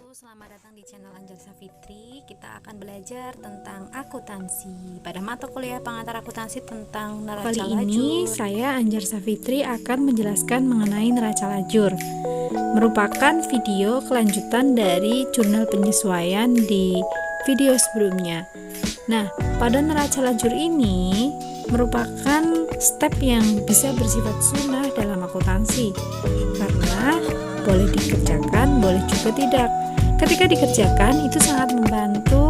Selamat datang di channel Anjar Safitri. Kita akan belajar tentang akuntansi pada mata kuliah pengantar akuntansi tentang neraca lajur. Kali ini saya Anjar Safitri akan menjelaskan mengenai neraca lajur. Merupakan video kelanjutan dari jurnal penyesuaian di video sebelumnya. Nah, pada neraca lajur ini merupakan step yang bisa bersifat sunnah dalam akuntansi karena boleh dikerjakan, boleh juga tidak. Ketika dikerjakan itu sangat membantu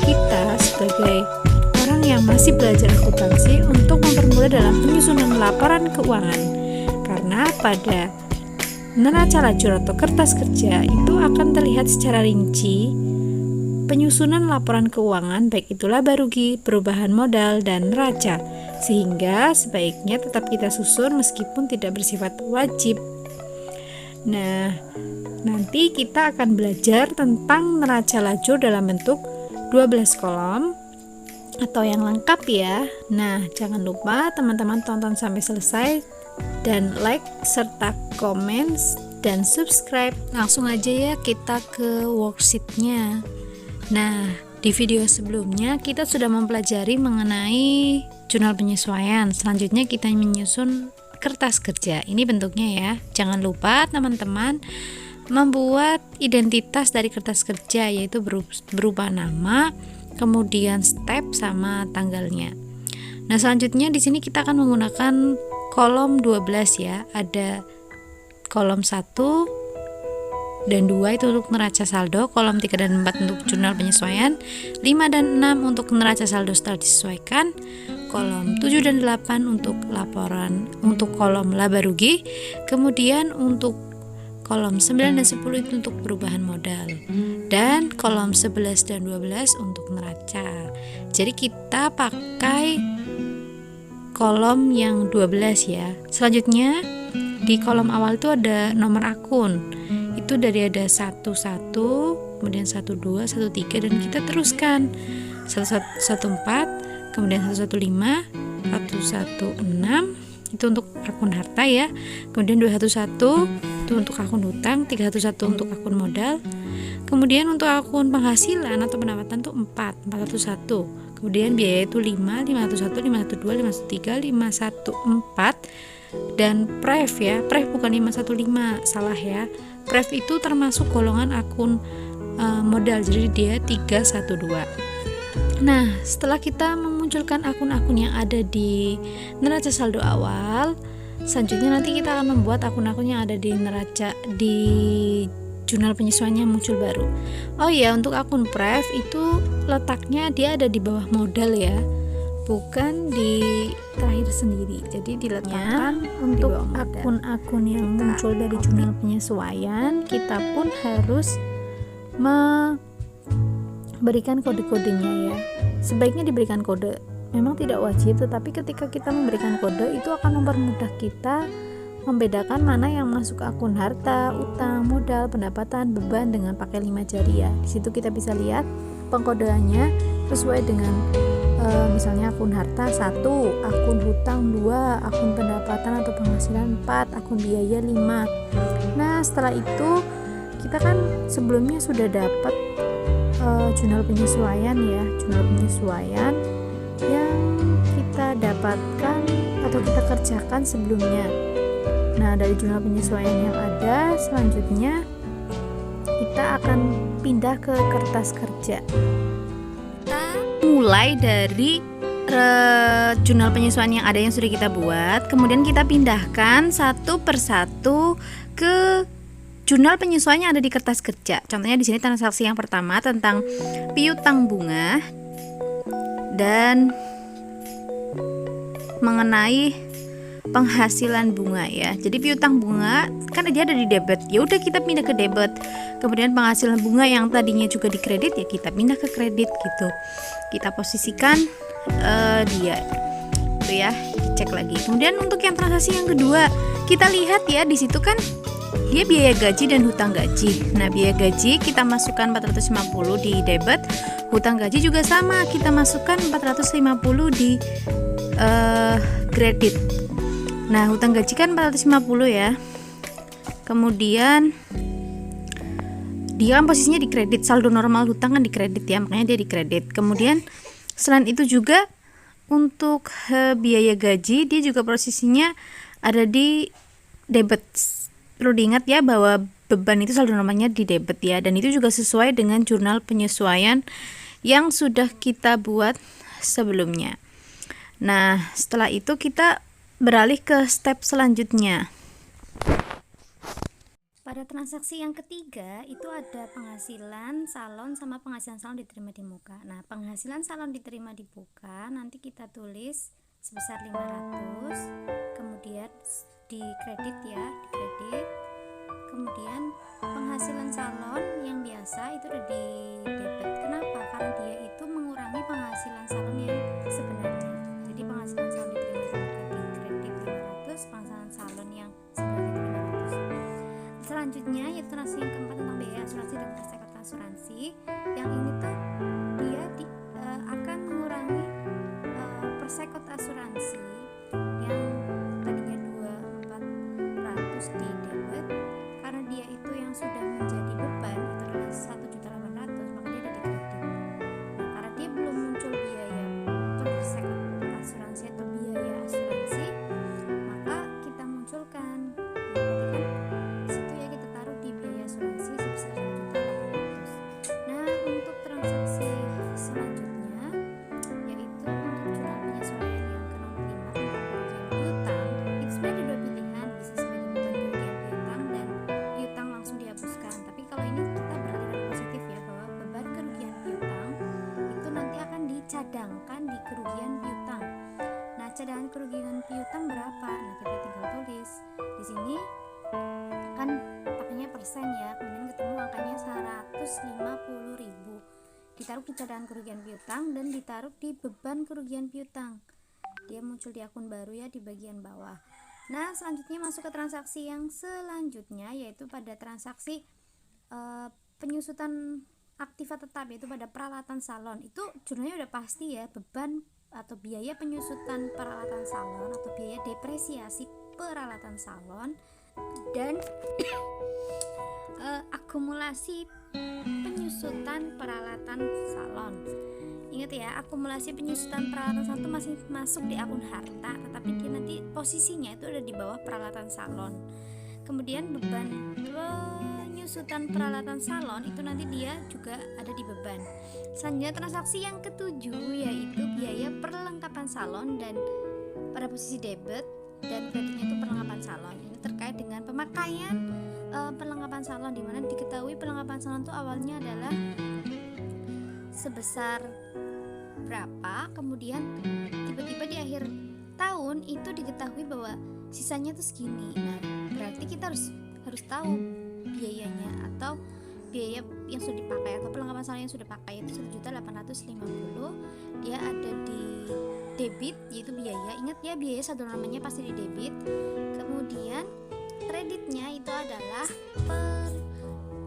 kita sebagai orang yang masih belajar akuntansi untuk mempermudah dalam penyusunan laporan keuangan. Karena pada neraca lajur atau kertas kerja itu akan terlihat secara rinci penyusunan laporan keuangan, baik itu laba rugi, perubahan modal, dan neraca, sehingga sebaiknya tetap kita susun meskipun tidak bersifat wajib. Nah, nanti kita akan belajar tentang neraca lajur dalam bentuk 12 kolom atau yang lengkap ya. Nah, jangan lupa teman-teman tonton sampai selesai dan like serta komen dan subscribe. Langsung aja ya kita ke worksheetnya. Nah, di video sebelumnya kita sudah mempelajari mengenai jurnal penyesuaian. Selanjutnya kita menyusun kertas kerja. Ini bentuknya ya. Jangan lupa teman-teman membuat identitas dari kertas kerja, yaitu berupa nama, kemudian step sama tanggalnya. Nah, selanjutnya di sini kita akan menggunakan kolom 12 ya. Ada kolom 1 dan 2 itu untuk neraca saldo, kolom 3 dan 4 untuk jurnal penyesuaian, 5 dan 6 untuk neraca saldo setelah disesuaikan, kolom 7 dan 8 untuk laporan untuk kolom laba rugi, kemudian untuk kolom 9 dan 10 itu untuk perubahan modal, dan kolom 11 dan 12 untuk neraca. Jadi kita pakai kolom yang 12 ya. Selanjutnya di kolom awal itu ada nomor akun. Itu dari ada 11, kemudian 12, 13 dan kita teruskan 114, kemudian 115, 116 itu untuk akun harta ya, kemudian 211 itu untuk akun hutang, 311 untuk akun modal, kemudian untuk akun penghasilan atau pendapatan itu 401, kemudian biaya itu 5, 501, 512, 513, 514 dan pref ya, pref bukan 515, salah ya. Pref itu termasuk golongan akun modal, jadi dia 312. Nah, setelah kita memunculkan akun-akun yang ada di neraca saldo awal, selanjutnya nanti kita akan membuat akun-akun yang ada di neraca di jurnal penyesuaian yang muncul baru. Oh ya, untuk akun pref itu letaknya dia ada di bawah modal ya, bukan di terakhir sendiri. Jadi diletakkan untuk akun-akun yang muncul dari jurnal penyesuaian, kita pun harus memberikan kode-kodenya ya. Sebaiknya diberikan kode. Memang tidak wajib, tetapi ketika kita memberikan kode itu akan mempermudah kita membedakan mana yang masuk akun harta, utang, modal, pendapatan, beban dengan pakai 5 jari ya. Di situ kita bisa lihat pengkodeannya sesuai dengan misalnya akun harta 1, akun hutang 2, akun pendapatan atau penghasilan 4, akun biaya 5. Nah, setelah itu kita kan sebelumnya sudah dapat jurnal penyesuaian ya, jurnal penyesuaian yang kita dapatkan atau kita kerjakan sebelumnya. Nah, dari jurnal penyesuaian yang ada, selanjutnya kita akan pindah ke kertas kerja. Mulai dari jurnal penyesuaian yang ada yang sudah kita buat, kemudian kita pindahkan satu persatu ke jurnal penyesuaian yang ada di kertas kerja. Contohnya di sini transaksi yang pertama tentang piutang bunga dan mengenai penghasilan bunga ya. Jadi piutang bunga kan dia ada di debit. Ya udah kita pindah ke debit. Kemudian penghasilan bunga yang tadinya juga di kredit ya kita pindah ke kredit gitu. Kita posisikan dia. Itu ya, dicek lagi. Kemudian untuk yang transaksi yang kedua, kita lihat ya di situ kan dia biaya gaji dan hutang gaji. Nah, biaya gaji kita masukkan 450 di debit, hutang gaji juga sama, kita masukkan 450 di kredit. Nah, hutang gaji kan 450 ya. Kemudian dia kan posisinya di kredit, saldo normal hutang kan di kredit ya, makanya dia di kredit. Kemudian selain itu juga untuk biaya gaji dia juga posisinya ada di debit. Perlu diingat ya bahwa beban itu saldo normalnya di debit ya, dan itu juga sesuai dengan jurnal penyesuaian yang sudah kita buat sebelumnya. Nah, setelah itu kita beralih ke step selanjutnya. Pada transaksi yang ketiga itu ada penghasilan salon sama penghasilan salon diterima di muka. Nah, penghasilan salon diterima di muka nanti kita tulis sebesar 500, kemudian di kredit ya, di kredit. Kemudian penghasilan salon yang biasa itu udah di debit. Kenapa? Karena dia itu mengurangi penghasilan salon yang sebenarnya. Jadi penghasilan salon diterima di muka di kredit 500, penghasilan salon yang sebenarnya 500. Selanjutnya yaitu transaksi yang keempat tentang biaya asuransi dan persekot asuransi. Yang ini tuh dia akan mengurangi persekot asuransi yang tadinya 2.400 di debit, karena dia itu yang sudah menjadi beban itu adalah 1.800.000, maka dia ada di kredit. Nah, karena dia belum muncul biaya persekot asuransi atau biaya asuransi, maka kita munculkan situ ya, kita taruh di biaya asuransi sebesar 1.800.000. Nah, untuk transaksi selanjutnya yaitu untuk jurnal penyesuaian yang ke nomor 5 tentang kerugian piutang, itu sebenarnya ada dua pilihan, bisa sebagai beban kerugian piutang dan piutang langsung dihapuskan. Tapi kalau ini kita beraliran positif ya, bahwa beban kerugian piutang itu nanti akan dicadangkan di kerugian piutang. Nah, cadangan kerugian piutang berapa? Nah, kita tinggal tulis di sini kan pakainya persen ya, kemudian ketemu angkanya 150.000, ditaruh di cadangan kerugian piutang dan ditaruh di beban kerugian piutang. Dia muncul di akun baru ya di bagian bawah. Nah, selanjutnya masuk ke transaksi yang selanjutnya yaitu pada transaksi penyusutan aktiva tetap, yaitu pada peralatan salon. Itu jurnalnya udah pasti ya, beban atau biaya penyusutan peralatan salon atau biaya depresiasi peralatan salon dan akumulasi penyusutan peralatan salon. Ingat ya, akumulasi penyusutan peralatan salon itu masih masuk di akun harta, tetapi dia nanti posisinya itu ada di bawah peralatan salon. Kemudian beban penyusutan peralatan salon itu nanti dia juga ada di beban. Selanjutnya transaksi yang ketujuh yaitu biaya perlengkapan salon, dan pada posisi debit dan kreditnya itu perlengkapan salon. Ini terkait dengan pemakaian perlengkapan salon, di mana diketahui perlengkapan salon itu awalnya adalah sebesar berapa, kemudian tiba-tiba di akhir tahun itu diketahui bahwa sisanya itu segini. Nah, berarti kita harus tahu biayanya atau biaya yang sudah dipakai atau perlengkapan salon yang sudah pakai itu 1.850.000, dia ada di debit yaitu biaya. Ingat ya, biaya saldo namanya pasti di debit. Kemudian kreditnya itu adalah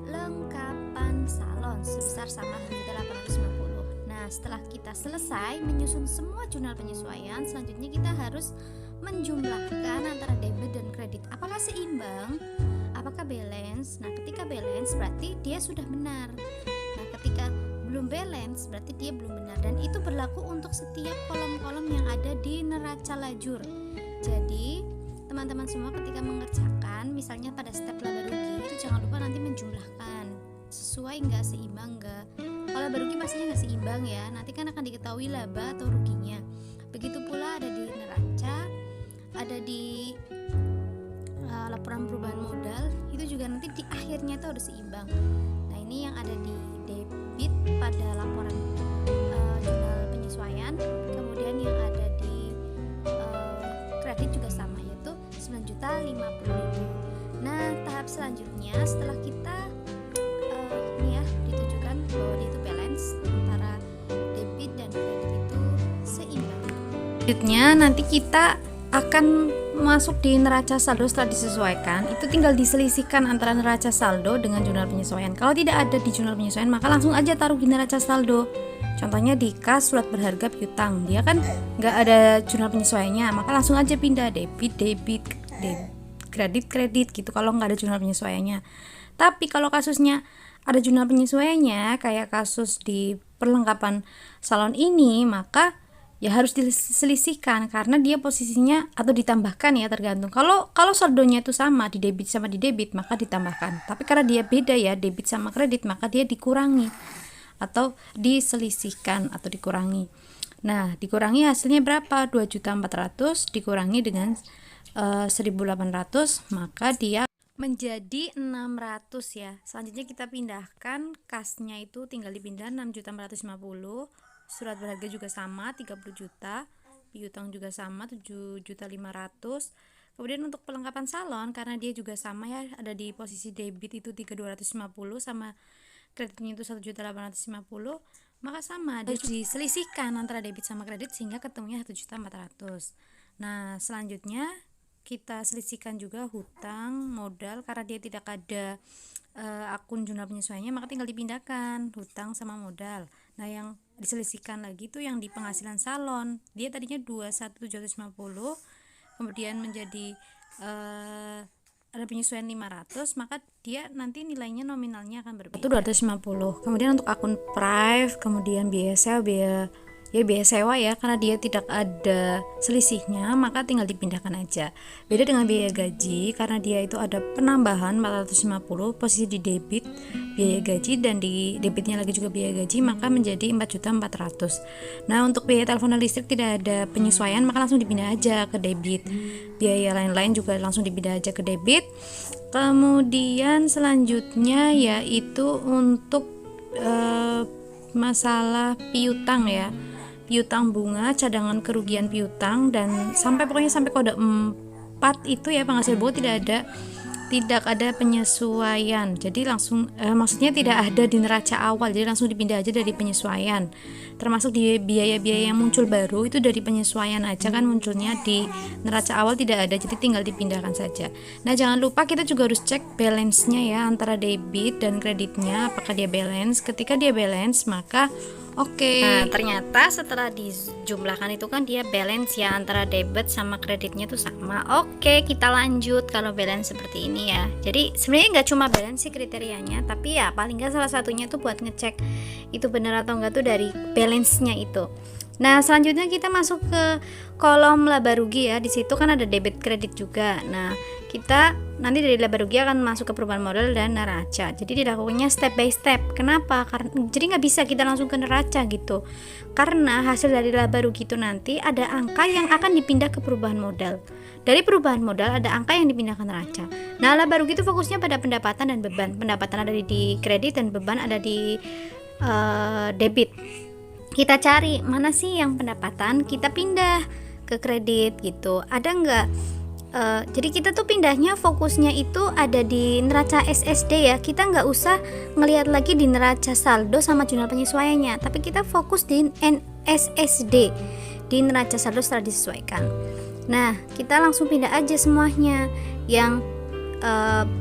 perlengkapan salon sebesar sama 1.850.000. Nah, setelah kita selesai menyusun semua jurnal penyesuaian, selanjutnya kita harus menjumlahkan antara debit dan kredit. Apakah seimbang? Apakah balance? Nah, ketika balance berarti dia sudah benar. Nah, ketika belum balance berarti dia belum benar, dan itu berlaku untuk setiap kolom-kolom yang ada di neraca lajur. Jadi, teman-teman semua ketika mengerjakan misalnya pada step laba rugi itu jangan lupa nanti menjumlahkan sesuai enggak, seimbang enggak. Kalau laba rugi pastinya enggak seimbang ya, nanti kan akan diketahui laba atau ruginya. Begitu pula ada di neraca, ada di laporan perubahan modal, itu juga nanti di akhirnya itu harus seimbang. Nah, ini yang ada di debit pada laporan jurnal penyesuaian, kemudian yang ada di kredit juga sama, yaitu 9.050.000. Nah, tahap selanjutnya setelah kita ini ya ditujukan bahwa dia itu balance antara debit dan kredit itu seimbang. Selanjutnya nanti kita akan masuk di neraca saldo. Setelah disesuaikan itu tinggal diselisihkan antara neraca saldo dengan jurnal penyesuaian. Kalau tidak ada di jurnal penyesuaian maka langsung aja taruh di neraca saldo. Contohnya di kas surat berharga piutang, dia kan nggak ada jurnal penyesuaiannya, maka langsung aja pindah debit kredit gitu kalau nggak ada jurnal penyesuaiannya. Tapi kalau kasusnya ada jurnal penyesuaiannya kayak kasus di perlengkapan salon ini, maka ya harus diselisihkan karena dia posisinya atau ditambahkan ya, tergantung. Kalau saldonya itu sama di debit sama di debit maka ditambahkan. Tapi karena dia beda ya, debit sama kredit, maka dia dikurangi atau diselisihkan atau dikurangi. Nah, dikurangi hasilnya berapa? 2.400.000 dikurangi dengan 1.800, maka dia menjadi 600 ya. Selanjutnya kita pindahkan kasnya, itu tinggal dipindah 6.450.000. Surat berharga juga sama 30 juta, piutang juga sama 7.500.000. Kemudian untuk perlengkapan salon karena dia juga sama ya, ada di posisi debit itu 3.250 sama kreditnya itu 1.850.000, maka sama dia diselisihkan antara debit sama kredit sehingga ketemunya 1.400.000. Nah, selanjutnya kita selisihkan juga hutang modal karena dia tidak ada akun jurnal penyesuaiannya, maka tinggal dipindahkan hutang sama modal. Nah, yang diselisihkan lagi itu yang di penghasilan salon, dia tadinya 21.750, kemudian menjadi ada penyesuaian 500, maka dia nanti nilainya nominalnya akan berbeda. Itu 250. Kemudian untuk akun prive, kemudian biaya sewa, biaya sewa ya, karena dia tidak ada selisihnya maka tinggal dipindahkan aja. Beda dengan biaya gaji karena dia itu ada penambahan 450 posisi di debit biaya gaji dan di debitnya lagi juga biaya gaji, maka menjadi 4.400.000. Nah, untuk biaya telepon dan listrik tidak ada penyesuaian maka langsung dipindah aja ke debit. Biaya lain-lain juga langsung dipindah aja ke debit. Kemudian selanjutnya yaitu untuk masalah piutang ya, piutang bunga, cadangan kerugian piutang, dan pokoknya sampai kode 4 itu ya, penghasil bunga tidak ada penyesuaian. Jadi langsung maksudnya tidak ada di neraca awal, jadi langsung dipindah aja dari penyesuaian. Termasuk di biaya-biaya yang muncul baru itu dari penyesuaian aja kan, munculnya di neraca awal tidak ada, jadi tinggal dipindahkan saja. Nah, jangan lupa kita juga harus cek balance-nya ya, antara debit dan kreditnya apakah dia balance. Ketika dia balance maka oke. Nah, ternyata setelah dijumlahkan itu kan dia balance ya, antara debit sama kreditnya tuh sama. Oke, kita lanjut kalau balance seperti ini ya. Jadi sebenarnya nggak cuma balance sih kriterianya, tapi ya paling nggak salah satunya tuh buat ngecek itu benar atau enggak tuh dari balance-nya itu. Nah, selanjutnya kita masuk ke kolom laba rugi ya. Di situ kan ada debit kredit juga. Nah, kita nanti dari laba rugi akan masuk ke perubahan modal dan neraca. Jadi dilakukannya step by step. Kenapa? Jadi nggak bisa kita langsung ke neraca gitu. Karena hasil dari laba rugi itu nanti ada angka yang akan dipindah ke perubahan modal. Dari perubahan modal ada angka yang dipindah ke neraca. Nah, laba rugi itu fokusnya pada pendapatan dan beban. Pendapatan ada di kredit dan beban ada di debit. Kita cari mana sih yang pendapatan, kita pindah ke kredit gitu. Ada nggak? Jadi kita tuh pindahnya fokusnya itu ada di neraca SSD ya. Kita nggak usah ngelihat lagi di neraca saldo sama jurnal penyesuaiannya, tapi kita fokus di NSSD, di neraca saldo setelah disesuaikan. Nah, kita langsung pindah aja semuanya yang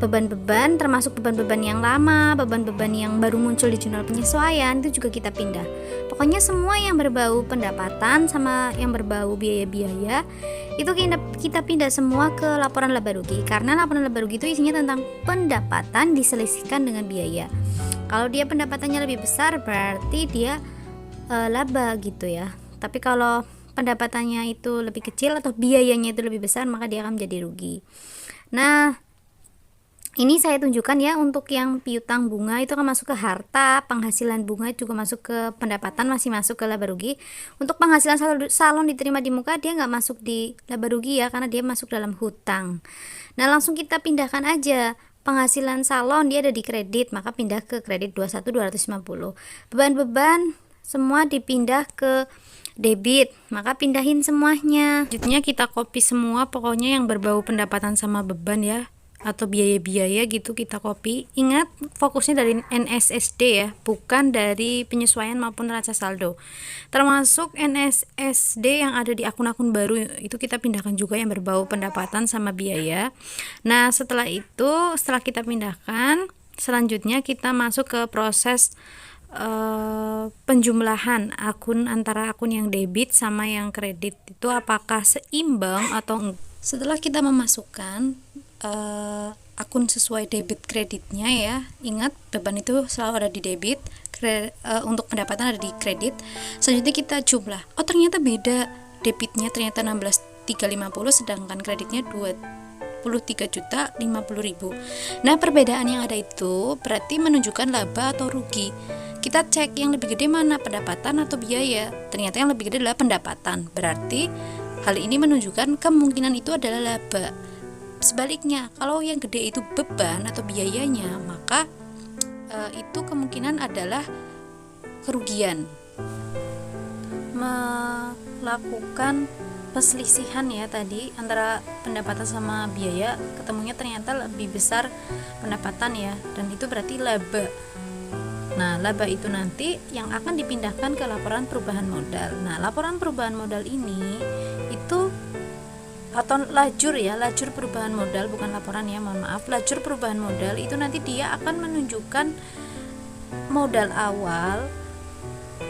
beban-beban, termasuk beban-beban yang lama, beban-beban yang baru muncul di jurnal penyesuaian itu juga kita pindah. Pokoknya semua yang berbau pendapatan sama yang berbau biaya-biaya itu kita pindah semua ke laporan laba rugi, karena laporan laba rugi itu isinya tentang pendapatan diselisihkan dengan biaya. Kalau dia pendapatannya lebih besar berarti dia laba gitu ya. Tapi kalau pendapatannya itu lebih kecil atau biayanya itu lebih besar maka dia akan menjadi rugi. Nah, ini saya tunjukkan ya, untuk yang piutang bunga itu akan masuk ke harta, penghasilan bunga juga masuk ke pendapatan, masih masuk ke laba rugi. Untuk penghasilan salon diterima di muka dia nggak masuk di laba rugi ya, karena dia masuk dalam hutang. Nah, langsung kita pindahkan aja. Penghasilan salon dia ada di kredit, maka pindah ke kredit 21.250. Beban-beban semua dipindah ke debit, maka pindahin semuanya. Selanjutnya kita copy semua pokoknya yang berbau pendapatan sama beban ya, atau biaya-biaya gitu kita copy. Ingat fokusnya dari NSSD ya, bukan dari penyesuaian maupun neraca saldo. Termasuk NSSD yang ada di akun-akun baru itu kita pindahkan juga yang berbau pendapatan sama biaya. Nah, setelah kita pindahkan, selanjutnya kita masuk ke proses penjumlahan akun antara akun yang debit sama yang kredit itu apakah seimbang atau enggak. Setelah kita memasukkan akun sesuai debit kreditnya ya. Ingat, beban itu selalu ada di debit, untuk pendapatan ada di kredit. Selanjutnya kita jumlah. Oh, ternyata beda, debitnya ternyata 16.350 sedangkan kreditnya 23.050.000. Nah, perbedaan yang ada itu berarti menunjukkan laba atau rugi. Kita cek yang lebih gede mana, pendapatan atau biaya. Ternyata yang lebih gede adalah pendapatan. Berarti hal ini menunjukkan kemungkinan itu adalah laba. Sebaliknya, kalau yang gede itu beban atau biayanya, maka itu kemungkinan adalah kerugian. Melakukan perselisihan ya tadi antara pendapatan sama biaya, ketemunya ternyata lebih besar pendapatan ya, dan itu berarti laba. Nah, laba itu nanti yang akan dipindahkan ke laporan perubahan modal. Nah, laporan perubahan modal ini itu atau lajur perubahan modal, bukan laporan ya, mohon maaf. Lajur perubahan modal itu nanti dia akan menunjukkan modal awal,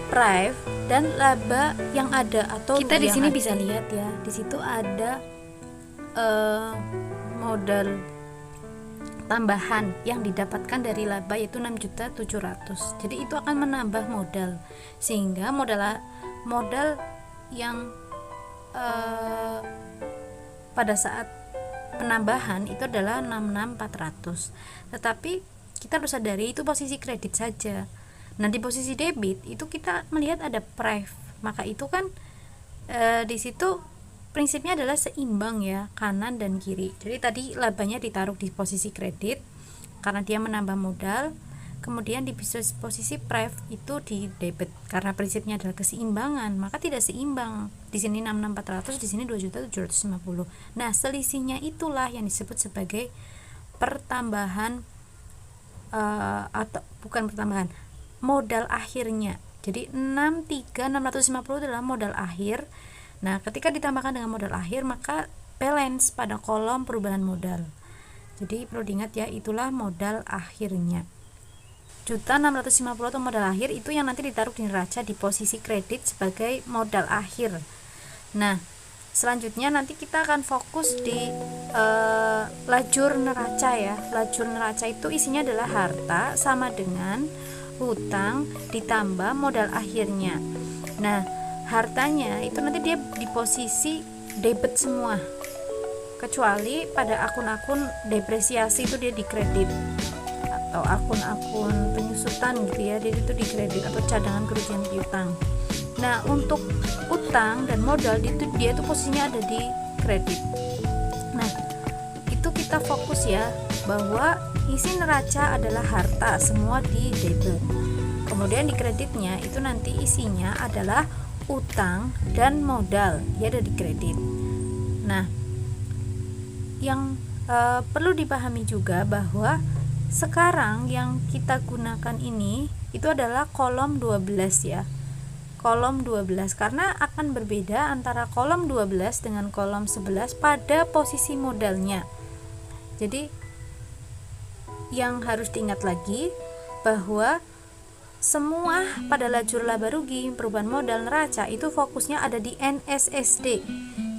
price, dan laba yang ada atau kita di sini bisa lihat ya, di situ ada modal tambahan yang didapatkan dari laba yaitu 6.700.000. Jadi itu akan menambah modal, sehingga modal yang pada saat penambahan itu adalah 66.400. Tetapi kita harus sadari itu posisi kredit saja. Nah, di posisi debit itu kita melihat ada price, maka itu kan di situ prinsipnya adalah seimbang ya, kanan dan kiri. Jadi tadi labanya ditaruh di posisi kredit karena dia menambah modal, kemudian di posisi price itu di debit karena prinsipnya adalah keseimbangan, maka tidak seimbang. Di sini 66.400, di sini 2.750. Nah, selisihnya itulah yang disebut sebagai pertambahan atau bukan pertambahan, modal akhirnya. Jadi 650 adalah modal akhir. Nah, ketika ditambahkan dengan modal akhir, maka balance pada kolom perubahan modal. Jadi perlu diingat ya, itulah modal akhirnya. 1.650 atau modal akhir itu yang nanti ditaruh di neraca di posisi kredit sebagai modal akhir. Nah, selanjutnya nanti kita akan fokus di lajur neraca ya. Lajur neraca itu isinya adalah harta sama dengan hutang ditambah modal akhirnya. Nah, hartanya itu nanti dia di posisi debit semua, kecuali pada akun-akun depresiasi itu dia di kredit, atau akun-akun penyusutan gitu ya, dia itu di kredit, atau cadangan kerugian piutang. Nah, untuk utang dan modal itu dia itu posisinya ada di kredit. Nah, itu kita fokus ya bahwa isi neraca adalah harta semua di debit. Kemudian di kreditnya itu nanti isinya adalah utang dan modal, ya ada di kredit. Nah, yang perlu dipahami juga bahwa sekarang yang kita gunakan ini itu adalah kolom 12 ya. Kolom 12 karena akan berbeda antara kolom 12 dengan kolom 11 pada posisi modalnya. Jadi yang harus diingat lagi bahwa semua pada lajur laba rugi, perubahan modal, neraca itu fokusnya ada di NSSD.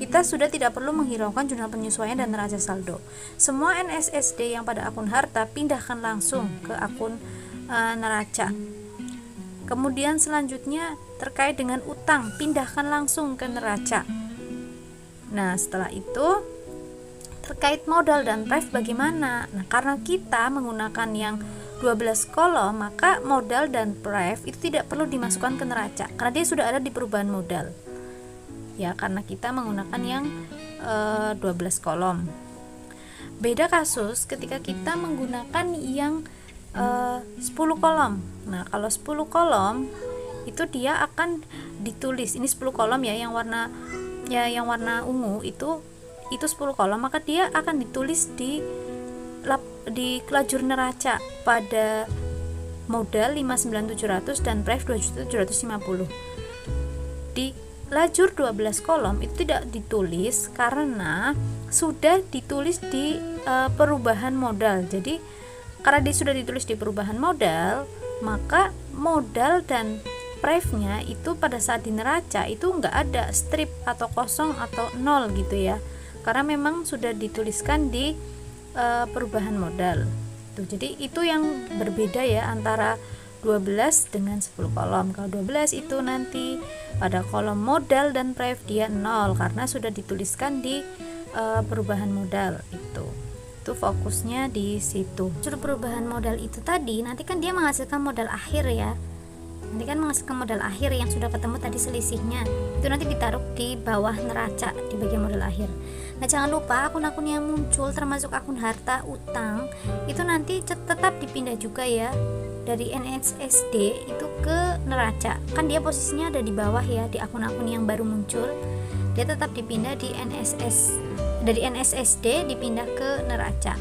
Kita sudah tidak perlu menghiraukan jurnal penyesuaian dan neraca saldo. Semua NSSD yang pada akun harta pindahkan langsung ke akun neraca. Kemudian selanjutnya terkait dengan utang, pindahkan langsung ke neraca. Nah, setelah itu terkait modal dan price bagaimana? Nah, karena kita menggunakan yang 12 kolom, maka modal dan price itu tidak perlu dimasukkan ke neraca karena dia sudah ada di perubahan modal. Ya, karena kita menggunakan yang 12 kolom. Beda kasus ketika kita menggunakan yang 10 kolom. Nah, kalau 10 kolom itu dia akan ditulis, ini 10 kolom ya, yang warna ungu itu 10 kolom, maka dia akan ditulis di lajur neraca pada modal 59.700 dan price 2.750. Di lajur 12 kolom itu tidak ditulis karena sudah ditulis di perubahan modal. Jadi karena dia sudah ditulis di perubahan modal, maka modal dan price-nya itu pada saat di neraca itu enggak ada strip atau kosong atau nol gitu ya. Karena memang sudah dituliskan di perubahan modal. Tuh, jadi itu yang berbeda ya antara 12 dengan 10 kolom. Kalau 12 itu nanti pada kolom modal dan prive dia 0 karena sudah dituliskan di perubahan modal itu. Itu fokusnya di situ. Unsur perubahan modal itu tadi nanti kan dia menghasilkan modal akhir ya. Nanti kan menghasilkan modal akhir yang sudah ketemu tadi selisihnya. Itu nanti ditaruh di bawah neraca di bagian modal akhir. Nah, jangan lupa akun-akun yang muncul termasuk akun harta, utang itu nanti tetap dipindah juga ya dari NSSD itu ke neraca. Kan dia posisinya ada di bawah ya di akun-akun yang baru muncul. Dia tetap dipindah di dari NSSD dipindah ke neraca.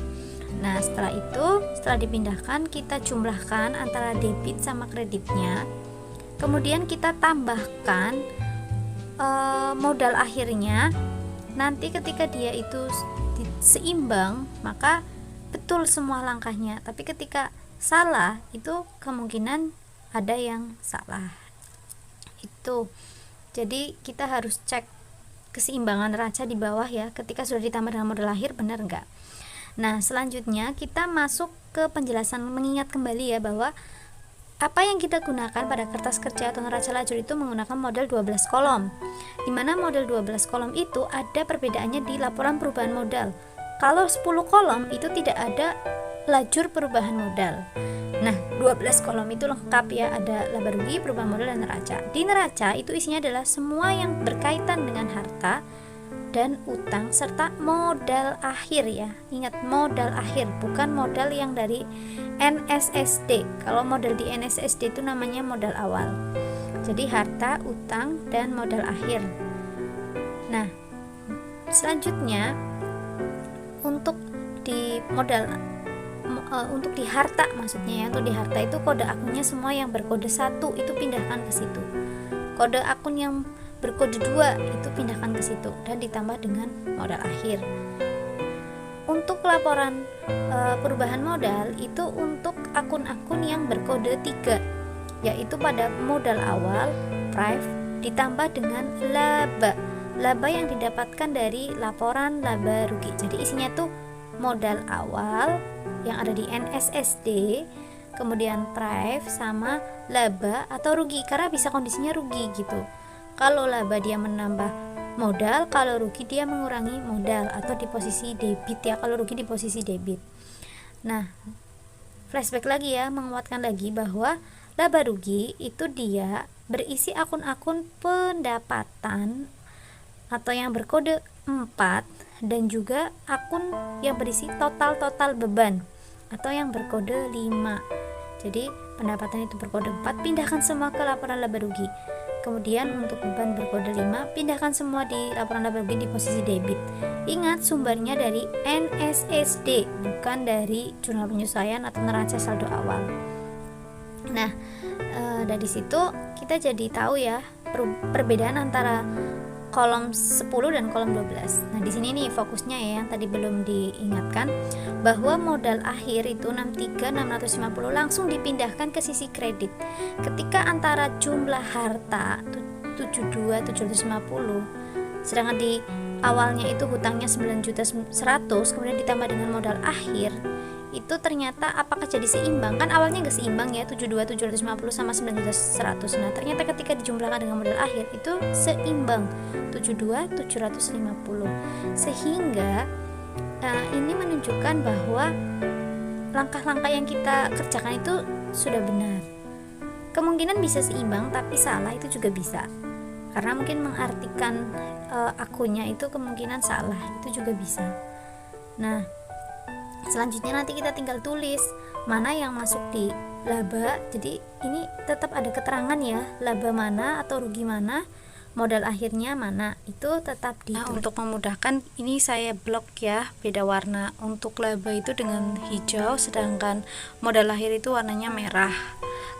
Nah, setelah dipindahkan kita jumlahkan antara debit sama kreditnya. Kemudian kita tambahkan modal akhirnya. Nanti ketika dia itu seimbang, maka betul semua langkahnya. Tapi ketika salah, itu kemungkinan ada yang salah. Itu. Jadi kita harus cek keseimbangan neraca di bawah ya. Ketika sudah ditambah dengan modal akhir benar enggak? Nah, selanjutnya kita masuk ke penjelasan, mengingat kembali ya bahwa apa yang kita gunakan pada kertas kerja atau neraca lajur itu menggunakan model 12 kolom. Di mana model 12 kolom itu ada perbedaannya di laporan perubahan modal. Kalau 10 kolom itu tidak ada lajur perubahan modal. Nah, 12 kolom itu lengkap ya, ada laba rugi, perubahan modal dan neraca. Di neraca itu isinya adalah semua yang berkaitan dengan harta dan utang serta modal akhir ya. Ingat, modal akhir, bukan modal yang dari NSSD. Kalau modal di NSSD itu namanya modal awal. Jadi harta, utang, dan modal akhir. Nah, selanjutnya untuk di modal untuk di harta maksudnya ya, untuk di harta itu kode akunnya semua yang berkode 1 itu pindahkan ke situ. Kode akun yang berkode 2 itu pindahkan ke situ dan ditambah dengan modal akhir. Untuk laporan perubahan modal itu untuk akun-akun yang berkode 3, yaitu pada modal awal, prive, ditambah dengan laba yang didapatkan dari laporan laba rugi. Jadi isinya tuh modal awal yang ada di NSSD, kemudian prive sama laba atau rugi, karena bisa kondisinya rugi gitu. Kalau laba dia menambah modal, kalau rugi dia mengurangi modal atau di posisi debit ya, kalau rugi di posisi debit. Nah, flashback lagi ya, menguatkan lagi bahwa laba rugi itu dia berisi akun-akun pendapatan atau yang berkode 4 dan juga akun yang berisi total beban atau yang berkode 5. Jadi pendapatan itu berkode 4, pindahkan semua ke laporan laba rugi. Kemudian untuk beban berkode 5, pindahkan semua di laporan laba rugi di posisi debit. Ingat, sumbernya dari NSSD, bukan dari jurnal penyesuaian atau neraca saldo awal. Nah, dari situ kita jadi tahu ya perbedaan antara kolom 10 dan kolom 12. Nah, di sini nih fokusnya ya yang tadi belum diingatkan bahwa modal akhir itu 63.650 langsung dipindahkan ke sisi kredit. Ketika antara jumlah harta 72.750 sedangkan di awalnya itu hutangnya 9.100.000 kemudian ditambah dengan modal akhir, itu ternyata apakah jadi seimbang? Kan awalnya nggak seimbang ya, 72.750 sama 9.100.000. Nah, ternyata ketika dijumlahkan dengan modal akhir itu seimbang, 72.750. Sehingga ini menunjukkan bahwa langkah-langkah yang kita kerjakan itu sudah benar. Kemungkinan bisa seimbang tapi salah itu juga bisa, karena mungkin mengartikan akunnya itu kemungkinan salah, itu juga bisa. Nah, selanjutnya nanti kita tinggal tulis mana yang masuk di laba. Jadi ini tetap ada keterangan ya, laba mana atau rugi mana, modal akhirnya mana, itu tetap di. Nah, untuk memudahkan ini saya blok ya, beda warna. Untuk laba itu dengan hijau, sedangkan modal akhir itu warnanya merah.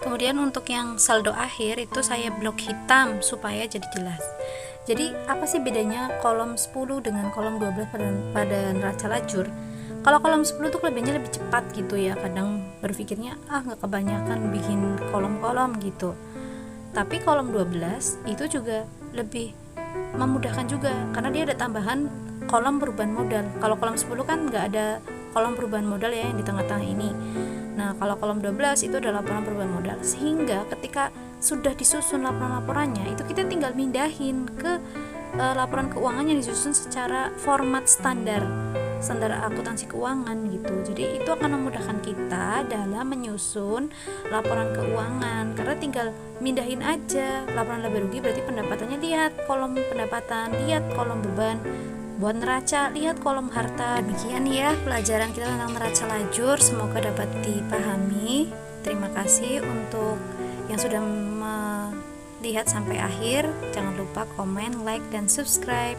Kemudian untuk yang saldo akhir itu saya blok hitam supaya jadi jelas. Jadi apa sih bedanya kolom 10 dengan kolom 12 pada neraca lajur? Kalau kolom 10 tuh kelebihannya lebih cepat gitu ya, kadang berpikirnya nggak kebanyakan bikin kolom-kolom gitu. Tapi kolom 12 itu juga lebih memudahkan juga karena dia ada tambahan kolom perubahan modal. Kalau kolom 10 kan nggak ada kolom perubahan modal ya yang di tengah-tengah ini. Nah, kalau kolom 12 itu adalah laporan perubahan modal. Sehingga ketika sudah disusun laporan-laporannya, itu kita tinggal mindahin ke laporan keuangan yang disusun secara format standar akuntansi keuangan gitu. Jadi itu akan memudahkan kita dalam menyusun laporan keuangan, karena tinggal mindahin aja laporan laba rugi, berarti pendapatannya lihat kolom pendapatan, lihat kolom beban. Buat neraca, lihat kolom harta. Demikian ya pelajaran kita tentang neraca lajur, semoga dapat dipahami. Terima kasih untuk yang sudah melihat sampai akhir. Jangan lupa komen, like, dan subscribe.